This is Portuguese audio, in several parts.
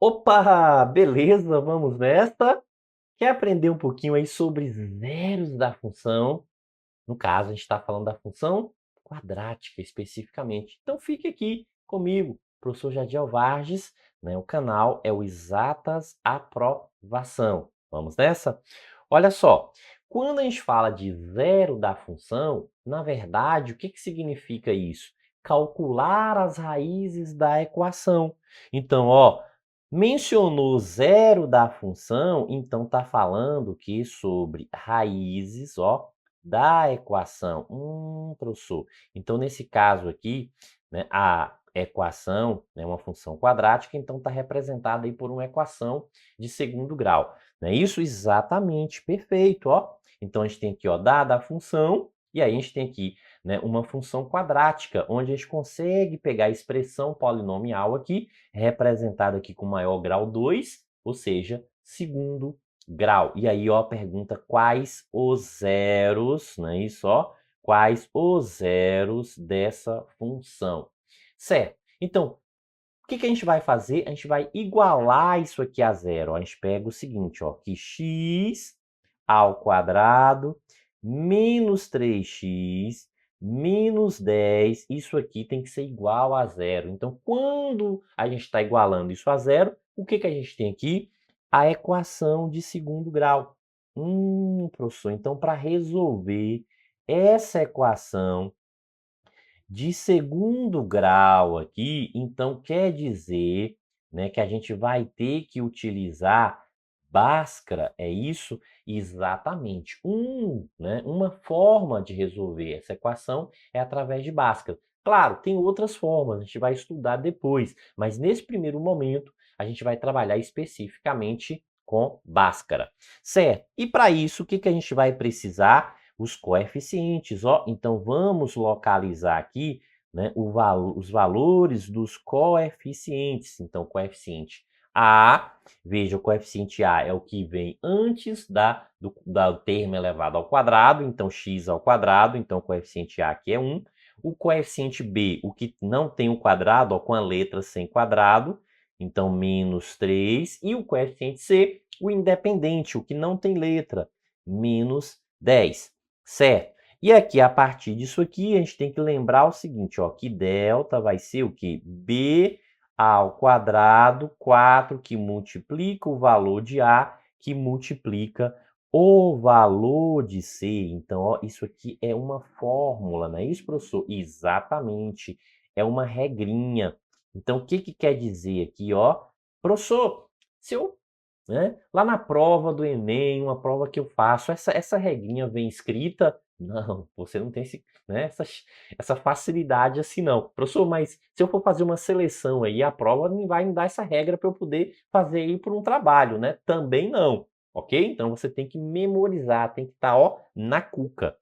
Opa, beleza? Vamos nessa? Quer aprender um pouquinho aí sobre zeros da função? No caso, a gente está falando da função quadrática especificamente. Então fique aqui comigo, professor Jadiel Varges, né? O canal é o Exatas Aprovação. Vamos nessa? Olha só, quando a gente fala de zero da função, na verdade, o que significa isso? Calcular as raízes da equação. Então, ó, mencionou zero da função, então está falando que sobre raízes, ó, da equação. Professor. Então, nesse caso aqui, né, a equação é uma função quadrática, então está representada aí por uma equação de segundo grau. Não é isso? Exatamente, perfeito, ó. Então, a gente tem aqui, ó, dada a função, e aí a gente tem aqui, né, uma função quadrática, onde a gente consegue pegar a expressão polinomial aqui, representada aqui com maior grau 2, ou seja, segundo grau. E aí, ó, pergunta quais os zeros, não é isso, ó? Quais os zeros dessa função? Certo. Então, o que a gente vai fazer? A gente vai igualar isso aqui a zero. A gente pega o seguinte, ó, que x ao quadrado menos 3x menos 10, isso aqui tem que ser igual a zero. Então, quando a gente está igualando isso a zero, o que a gente tem aqui? A equação de segundo grau. Professor, então para resolver essa equação de segundo grau aqui, então quer dizer, né, que a gente vai ter que utilizar Bhaskara, é isso? Exatamente. Né, uma forma de resolver essa equação é através de Bhaskara. Claro, tem outras formas, a gente vai estudar depois, mas nesse primeiro momento a gente vai trabalhar especificamente com Bhaskara, certo? E para isso, o que a gente vai precisar? Os coeficientes, ó. Então, vamos localizar aqui, né, os valores dos coeficientes. Então, coeficiente A, veja, o coeficiente A é o que vem antes do termo elevado ao quadrado, então x ao quadrado, então o coeficiente A aqui é 1. O coeficiente B, o que não tem o quadrado, ó, com a letra sem quadrado, então menos 3. E o coeficiente C, o independente, o que não tem letra, menos 10. Certo? E aqui, a partir disso aqui, a gente tem que lembrar o seguinte, ó, que delta vai ser o quê? B ao quadrado, 4, que multiplica o valor de A, que multiplica o valor de C. Então, ó, isso aqui é uma fórmula, não é isso, professor? Exatamente. É uma regrinha. Então, o que quer dizer aqui, ó? Professor, se eu, né, lá na prova do Enem, uma prova que eu faço, essa regrinha vem escrita? Não, você não tem né, essa facilidade assim, não. Professor, mas se eu for fazer uma seleção aí, a prova não vai me dar essa regra para eu poder fazer aí por um trabalho, né? Também não, ok? Então você tem que memorizar, tem que estar, ó, na cuca.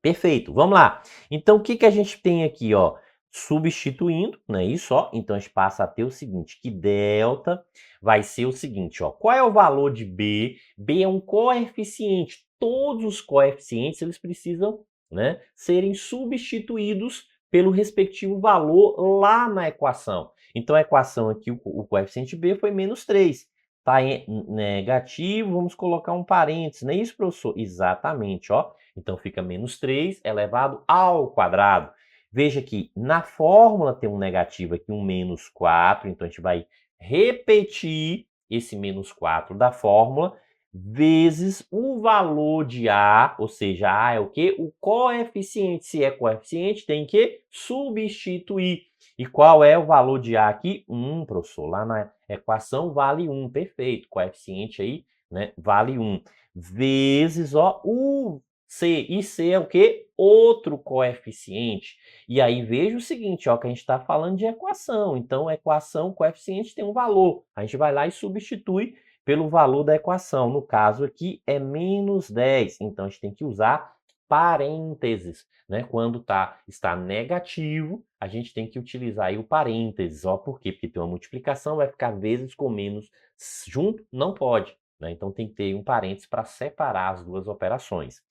Perfeito, vamos lá. Então, o que a gente tem aqui, ó? Substituindo, não é isso, ó? Então, a gente passa a ter o seguinte, que delta vai ser o seguinte, ó. Qual é o valor de B? B é um coeficiente. Todos os coeficientes, eles precisam, né, serem substituídos pelo respectivo valor lá na equação. Então, a equação aqui, o coeficiente B foi menos 3. Tá negativo, vamos colocar um parênteses, não é isso, professor? Exatamente, ó. Então, fica menos 3 elevado ao quadrado. Veja que na fórmula tem um negativo aqui, um menos 4. Então, a gente vai repetir esse menos 4 da fórmula, vezes o valor de A, ou seja, A é o quê? O coeficiente. Se é coeficiente, tem que substituir. E qual é o valor de A aqui? 1, professor. Lá na equação vale 1, perfeito. Coeficiente aí, né, vale 1. Vezes, ó, o C. E C é o quê? Outro coeficiente. E aí veja o seguinte, ó, que a gente está falando de equação. Então, equação, coeficiente tem um valor. A gente vai lá e substitui pelo valor da equação. No caso aqui é menos 10. Então, a gente tem que usar parênteses, né? Quando está negativo, a gente tem que utilizar aí o parênteses. Ó, por quê? Porque tem uma multiplicação, vai ficar vezes com menos junto, não pode. Né? Então, tem que ter um parênteses para separar as duas operações.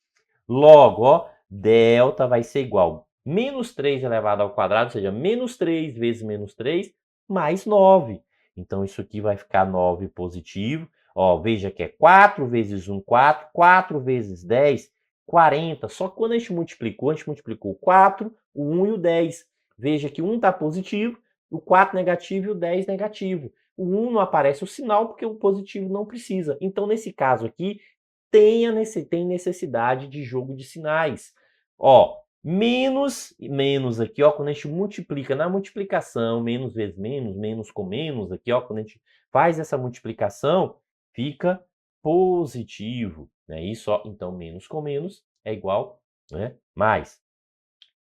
Logo, ó, delta vai ser igual a menos 3 elevado ao quadrado, ou seja, menos 3 vezes menos 3, mais 9. Então, isso aqui vai ficar 9 positivo. Ó, veja que é 4 vezes 1, 4. 4 vezes 10, 40. Só que quando a gente multiplicou o 4, o 1 e o 10. Veja que o 1 está positivo, o 4 negativo e o 10 negativo. O 1 não aparece o sinal porque o positivo não precisa. Então, nesse caso aqui, tem necessidade de jogo de sinais. Ó, menos aqui, ó, quando a gente multiplica na multiplicação, menos vezes menos, menos com menos, aqui, ó, quando a gente faz essa multiplicação, fica positivo, né? Isso, ó, então menos com menos é igual, né? Mais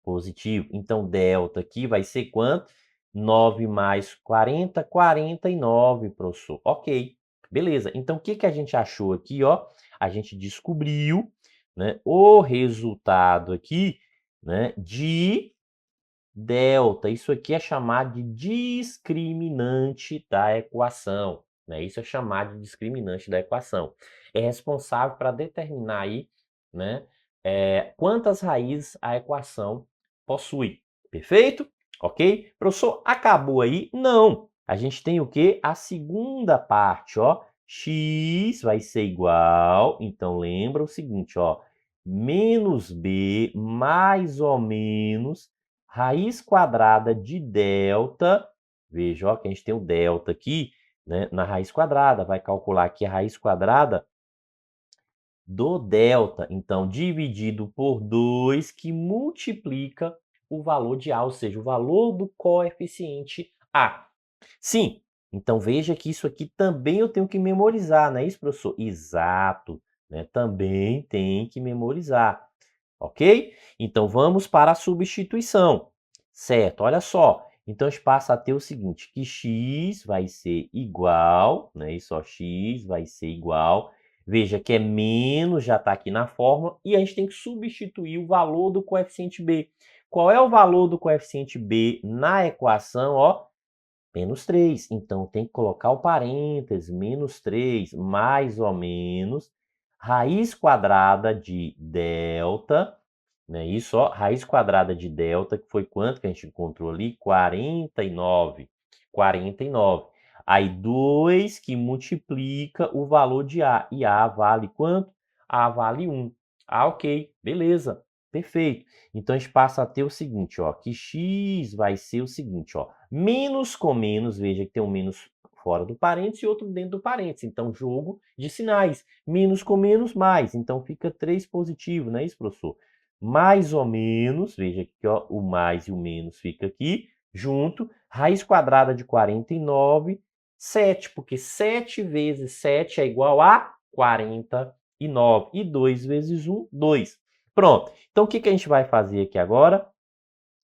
positivo. Então, delta aqui vai ser quanto? 9 mais 40, 49, professor. Ok, beleza. Então, o que que a gente achou aqui, ó? A gente descobriu, né, o resultado aqui, né, de delta. Isso aqui é chamado de discriminante da equação, né? Isso é chamado de discriminante da equação. É responsável para determinar aí, né, quantas raízes a equação possui. Perfeito? Ok? Professor, acabou aí? Não. A gente tem o quê? A segunda parte, ó. X vai ser igual, então lembra o seguinte, ó, menos b mais ou menos raiz quadrada de delta, veja, ó, que a gente tem o delta aqui, né, na raiz quadrada, vai calcular aqui a raiz quadrada do delta, então, dividido por 2, que multiplica o valor de A, ou seja, o valor do coeficiente A. Sim, então veja que isso aqui também eu tenho que memorizar, não é isso, professor? Exato, né? Também tem que memorizar, ok? Então vamos para a substituição, certo? Olha só, então a gente passa a ter o seguinte, que x vai ser igual, né? Isso, ó, x vai ser igual. Veja que é menos, já está aqui na fórmula, e a gente tem que substituir o valor do coeficiente b. Qual é o valor do coeficiente b na equação? Ó, menos 3. Então, tem que colocar o parêntese, menos 3, mais ou menos, raiz quadrada de delta, né? Isso, ó, raiz quadrada de delta, que foi quanto que a gente encontrou ali? 49. 49. Aí, 2 que multiplica o valor de A. E A vale quanto? A vale 1. Ah, ok. Beleza. Perfeito. Então, a gente passa a ter o seguinte, ó, que x vai ser o seguinte, ó, menos com menos, veja que tem um menos fora do parênteses e outro dentro do parênteses. Então, jogo de sinais. Menos com menos, mais. Então, fica 3 positivo, não é isso, professor? Mais ou menos, veja que ó, o mais e o menos fica aqui, junto, raiz quadrada de 49, 7, porque 7 vezes 7 é igual a 49. E 2 vezes 1, 2. Pronto. Então, o que que a gente vai fazer aqui agora?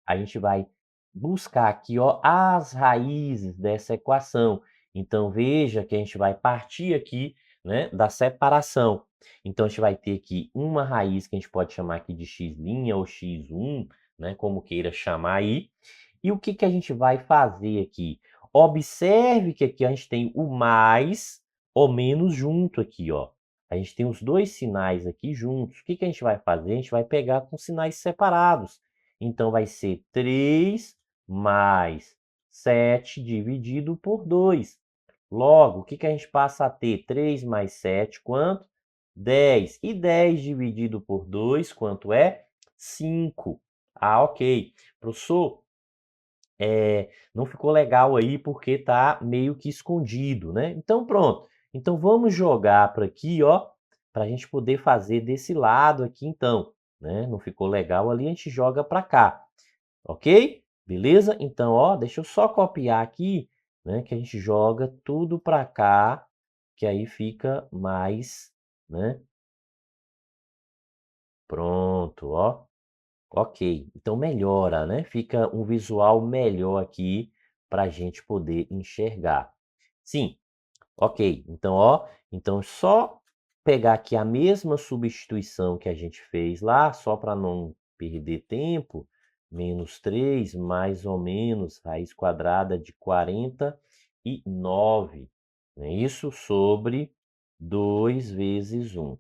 A gente vai buscar aqui, ó, as raízes dessa equação. Então, veja que a gente vai partir aqui, né, da separação. Então, a gente vai ter aqui uma raiz que a gente pode chamar aqui de x' ou x1, né, como queira chamar aí. E o que que a gente vai fazer aqui? Observe que aqui a gente tem o mais ou menos junto aqui, ó. A gente tem os dois sinais aqui juntos. O que que a gente vai fazer? A gente vai pegar com sinais separados. Então, vai ser 3 mais 7 dividido por 2. Logo, o que que a gente passa a ter? 3 mais 7, quanto? 10. E 10 dividido por 2, quanto é? 5. Ah, ok. Professor, não ficou legal aí porque tá meio que escondido, né? Então, pronto. Então, vamos jogar para aqui, ó, para a gente poder fazer desse lado aqui, então, né? Não ficou legal ali, a gente joga para cá, ok? Beleza? Então, ó, deixa eu só copiar aqui, né? Que a gente joga tudo para cá, que aí fica mais, né? Pronto, ó. Ok, então melhora, né? Fica um visual melhor aqui para a gente poder enxergar. Sim, ok. Então, ó, então só pegar aqui a mesma substituição que a gente fez lá, só para não perder tempo, menos 3 mais ou menos raiz quadrada de 49, né? Isso sobre 2 vezes 1.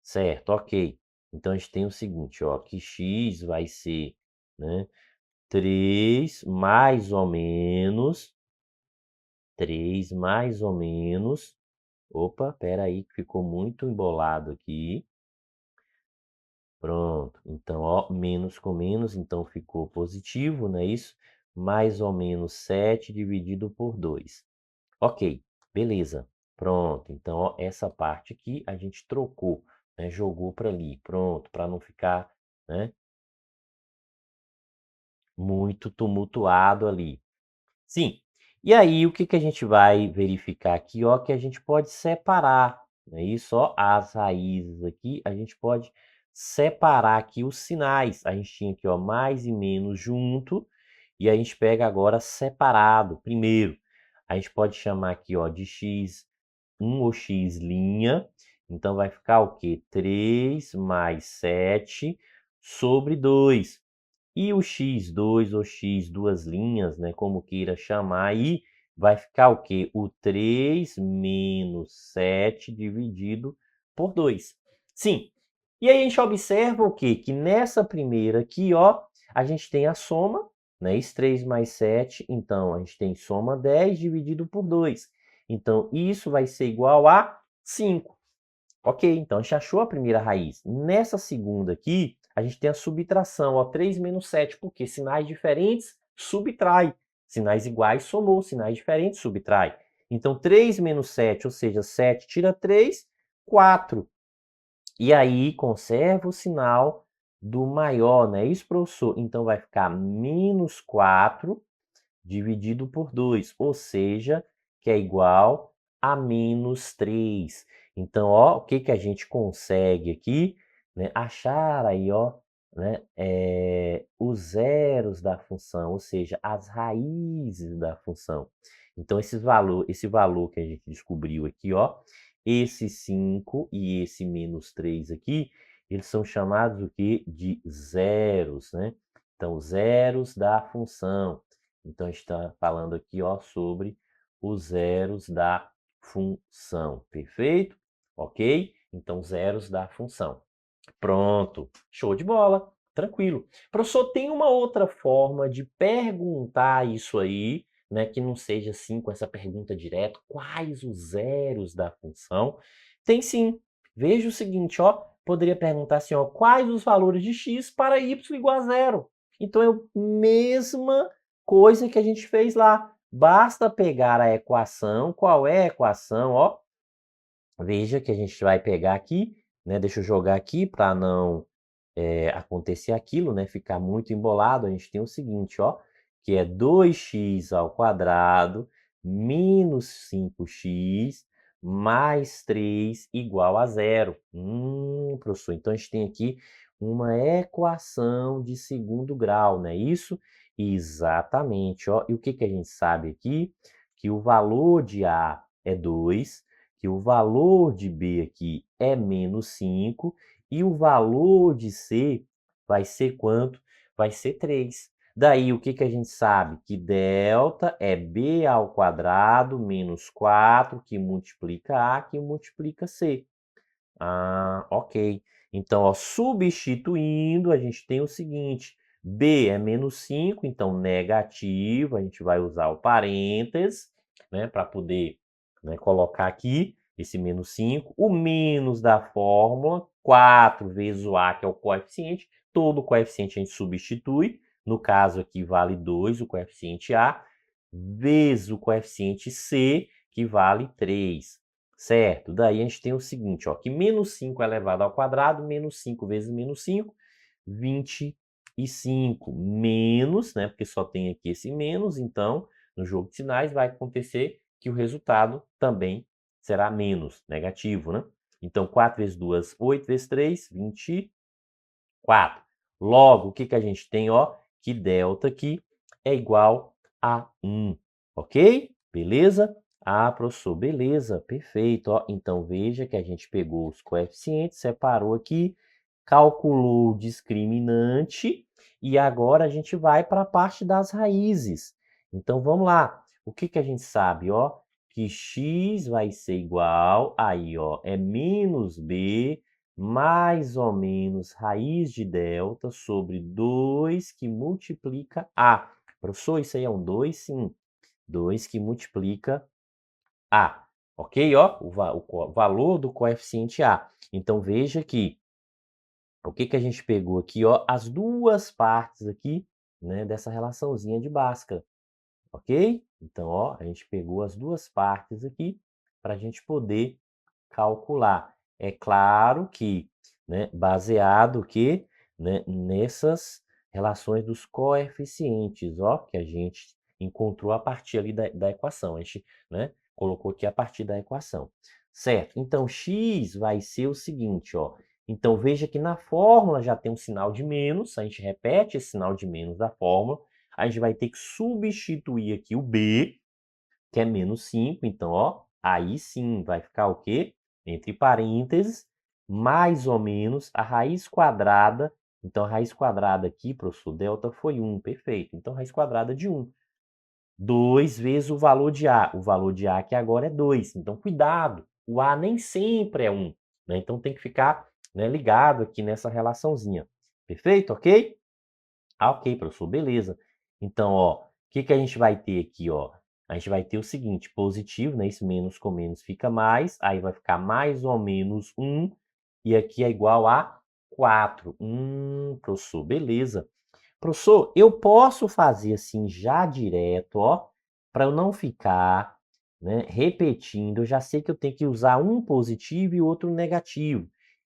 Certo, ok. Então, a gente tem o seguinte, ó, que x vai ser, né, 3 mais ou menos 3 mais ou menos... Opa, espera aí que ficou muito embolado aqui. Pronto. Então, ó, menos com menos, então ficou positivo, não é isso? Mais ou menos 7 dividido por 2. Ok, beleza. Pronto. Então, ó, essa parte aqui a gente trocou, né? Jogou para ali. Pronto, para não ficar, né, muito tumultuado ali. Sim. E aí, o que que a gente vai verificar aqui, ó, que a gente pode separar, não é isso? Ó, as raízes aqui, a gente pode separar aqui os sinais. A gente tinha aqui, ó, mais e menos junto, e a gente pega agora separado. Primeiro, a gente pode chamar aqui, ó, de x1 ou x'. Então, vai ficar o quê? 3 mais 7 sobre 2. E o x2 ou x duas linhas, né, como queira chamar aí, vai ficar o quê? O 3 menos 7 dividido por 2. Sim. E aí a gente observa o quê? Que nessa primeira aqui, ó, a gente tem a soma, né? Isso 3 mais 7, então a gente tem soma 10 dividido por 2. Então isso vai ser igual a 5. Ok, então a gente achou a primeira raiz. Nessa segunda aqui, a gente tem a subtração, ó, 3 menos 7, porque sinais diferentes subtrai. Sinais iguais somou, sinais diferentes subtrai. Então 3 menos 7, ou seja, 7 tira 3, 4. E aí conserva o sinal do maior, né? Isso, professor? Então vai ficar menos 4 dividido por 2, ou seja, que é igual a menos 3. Então, ó, o que que a gente consegue aqui, né? Achar aí, ó, né, os zeros da função, ou seja, as raízes da função. Então, esse valor que a gente descobriu aqui, ó, esse 5 e esse menos 3 aqui, eles são chamados o quê? De zeros, né? Então, zeros da função. Então, a gente está falando aqui, ó, sobre os zeros da função, perfeito? Ok? Então, zeros da função. Pronto, show de bola, tranquilo. Professor, tem uma outra forma de perguntar isso aí, né, que não seja assim com essa pergunta direta, quais os zeros da função? Tem sim. Veja o seguinte, ó, poderia perguntar assim, ó, quais os valores de x para y igual a zero? Então, é a mesma coisa que a gente fez lá. Basta pegar a equação. Qual é a equação? Ó, veja que a gente vai pegar aqui, né? Deixa eu jogar aqui para não acontecer aquilo, né? Ficar muito embolado. A gente tem o seguinte, ó, que é 2x ao quadrado menos 5x mais 3 igual a zero. Professor, então a gente tem aqui uma equação de segundo grau, não é isso? Exatamente, ó. E o que que a gente sabe aqui? Que o valor de A é 2, que o valor de B aqui é menos 5 e o valor de C vai ser quanto? Vai ser 3. Daí, o que que a gente sabe? Que delta é B ao quadrado menos 4, que multiplica A, que multiplica C. Ah, ok. Então, ó, substituindo, a gente tem o seguinte: B é menos 5, então negativo, a gente vai usar o parênteses, né, para poder, né, colocar aqui esse menos 5. O menos da fórmula, 4 vezes o A, que é o coeficiente, todo coeficiente a gente substitui. No caso aqui vale 2, o coeficiente A, vezes o coeficiente C, que vale 3. Certo? Daí a gente tem o seguinte, ó, que menos 5 elevado ao quadrado, menos 5 vezes menos 5, 25. Menos, né, porque só tem aqui esse menos, então, no jogo de sinais vai acontecer que o resultado também será menos, negativo, né? Então, 4 vezes 2, 8 vezes 3, 24. Logo, o que que a gente tem, ó? Que delta aqui é igual a 1, ok? Beleza? Ah, professor, beleza, perfeito. Ó, então, veja que a gente pegou os coeficientes, separou aqui, calculou o discriminante e agora a gente vai para a parte das raízes. Então, vamos lá. O que que a gente sabe, ó? Que x vai ser igual, aí, ó, é menos b mais ou menos raiz de delta sobre 2 que multiplica a. Professor, isso aí é um 2? Sim. 2 que multiplica A. Ok? Ó, o valor do coeficiente A. Então, veja que o que a gente pegou aqui, ó? As duas partes aqui, né, dessa relaçãozinha de Bhaskara. Ok? Então, ó, a gente pegou as duas partes aqui para a gente poder calcular. É claro que, né, baseado que, né, nessas relações dos coeficientes, ó, que a gente encontrou a partir ali da equação. A gente, né, colocou aqui a partir da equação. Certo? Então, x vai ser o seguinte, ó. Então, veja que na fórmula já tem um sinal de menos, a gente repete esse sinal de menos da fórmula, a gente vai ter que substituir aqui o b, que é menos 5, então, ó, aí sim vai ficar o quê? Entre parênteses, mais ou menos a raiz quadrada. Então, a raiz quadrada aqui, professor, delta foi 1, perfeito. Então, raiz quadrada de 1. 2 vezes o valor de A. O valor de A aqui agora é 2. Então, cuidado, o A nem sempre é 1. Né? Então, tem que ficar, né, ligado aqui nessa relaçãozinha. Perfeito? Ok? Ah, ok, professor, beleza. Então, ó, o que a gente vai ter aqui, ó? A gente vai ter o seguinte, positivo, né? Esse menos com menos fica mais, aí vai ficar mais ou menos 1, e aqui é igual a 4. Professor, beleza. Professor, eu posso fazer assim já direto, ó, para eu não ficar, né, repetindo. Eu já sei que eu tenho que usar um positivo e outro negativo.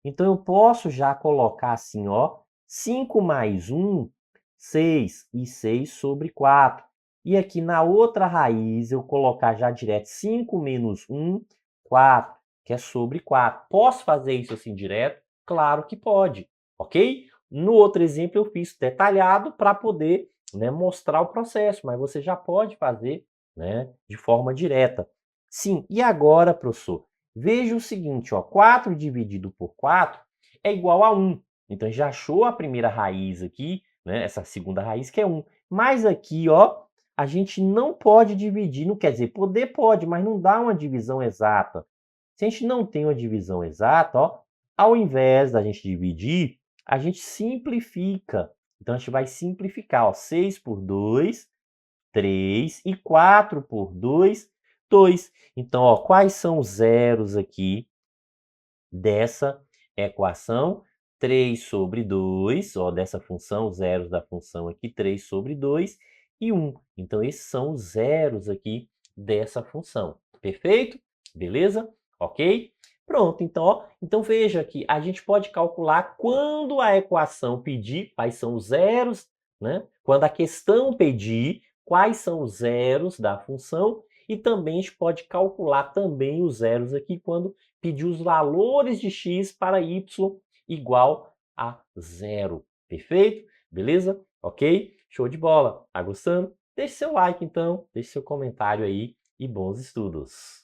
Então, eu posso já colocar assim, ó, 5 mais 1, 6, e 6 sobre 4. E aqui na outra raiz, eu colocar já direto 5 menos 1, 4, que é sobre 4. Posso fazer isso assim direto? Claro que pode, ok? No outro exemplo, eu fiz detalhado para poder, né, mostrar o processo, mas você já pode fazer, né, de forma direta. Sim, e agora, professor? Veja o seguinte, ó, 4 dividido por 4 é igual a 1. Então, já achou a primeira raiz aqui, né, essa segunda raiz que é 1. Mas aqui, ó, a gente não pode dividir, não quer dizer, poder pode, mas não dá uma divisão exata. Se a gente não tem uma divisão exata, ó, ao invés da gente dividir, a gente simplifica. Então, a gente vai simplificar, ó, 6 por 2, 3, e 4 por 2, 2. Então, ó, quais são os zeros aqui dessa equação? 3 sobre 2, ó, dessa função, os zeros da função aqui, 3 sobre 2 e 1. Então, esses são os zeros aqui dessa função. Perfeito? Beleza? Ok? Pronto, então, ó, então veja que a gente pode calcular quando a equação pedir quais são os zeros, né? Quando a questão pedir quais são os zeros da função, e também a gente pode calcular também os zeros aqui quando pedir os valores de x para y igual a zero. Perfeito? Beleza? Ok? Show de bola. Tá gostando? Deixe seu like então, deixe seu comentário aí e bons estudos.